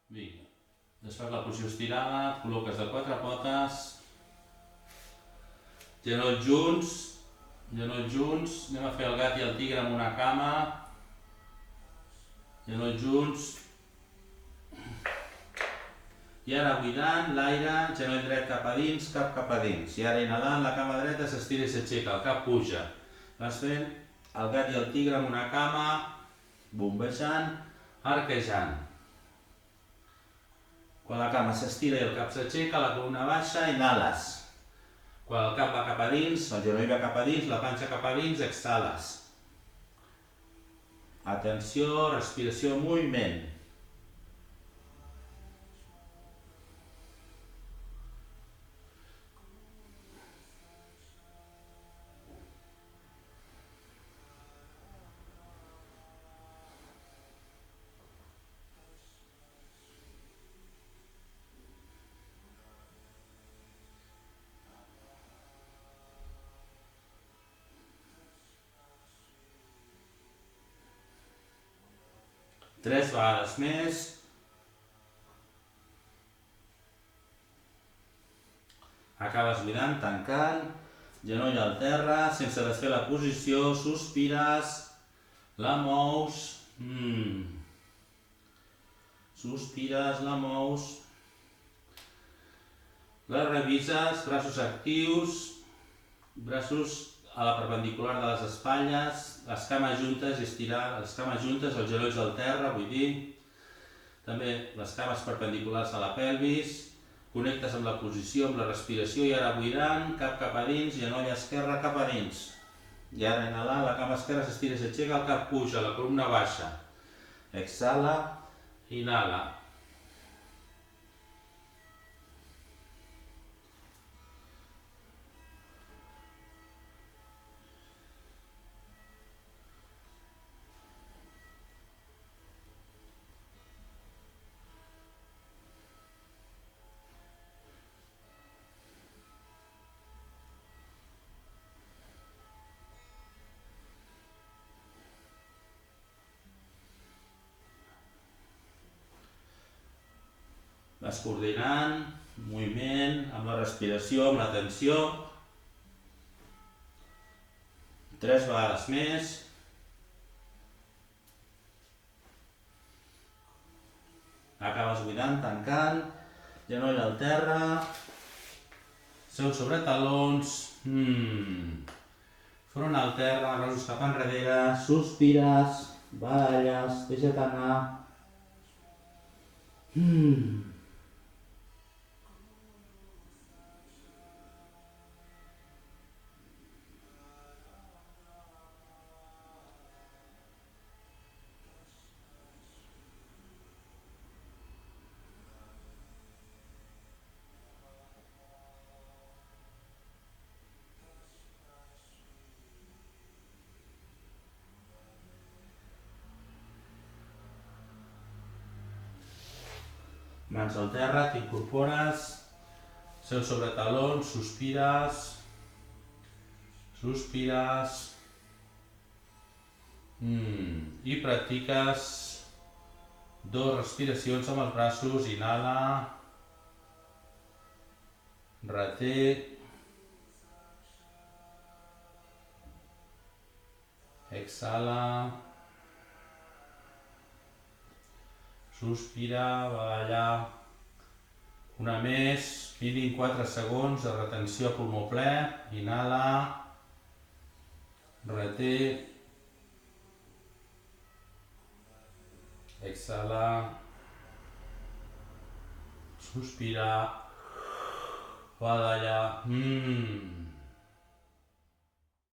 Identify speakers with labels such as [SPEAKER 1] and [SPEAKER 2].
[SPEAKER 1] Vinga. Desfas la posició estirada, et col·loques de quatre potes, genolls junts, anem a fer el gat i el tigre amb una cama, genolls junts, i ara buidant l'aire, genoll dret cap a dins, cap a dins, i ara inhalant la cama dreta s'estira i s'aixeca, el cap puja, vas fent el gat i el tigre amb una cama, bombejant, arquejant. Quan la cama s'estira i el cap s'aixeca, la columna baixa, inhales. Quan el cap va cap a dins, el genoll va cap a dins, la panxa cap a dins, exhales. Atenció, respiració, moviment. Tres vegades més. Acabes buidant, tancant, genoll al terra, sense desfer la posició, sospires, la mous, sospires, la mous, la revises, braços actius, braços a la perpendicular de les espatlles, les cames juntes i estirar les cames juntes, els genolls al terra, vull dir, també les cames perpendiculars a la pelvis, connectes amb la posició, amb la respiració i ara buidant, cap a dins, genoll esquerre cap a dins. I ara inhalant, la cama esquerra s'estira i s'aixeca, el cap puja, la columna baixa. Exhala, inhala. Vas coordinant, moviment, amb la respiració, amb la tensió. 3 vegades més. Acabes buidant, tancant, genoll al terra, seu sobre talons, front al terra, braços cap enrere, sospires, baralles, deixa't anar. Mans al terra, t'incorpores, seu sobre talons, sospires, i practiques 2 respiracions amb els braços, inhala, reté, exhala, sospira, badallar, una més, mínim 4 segons de retenció a pulmó ple, inhala, reté, exhala, sospira, badallar,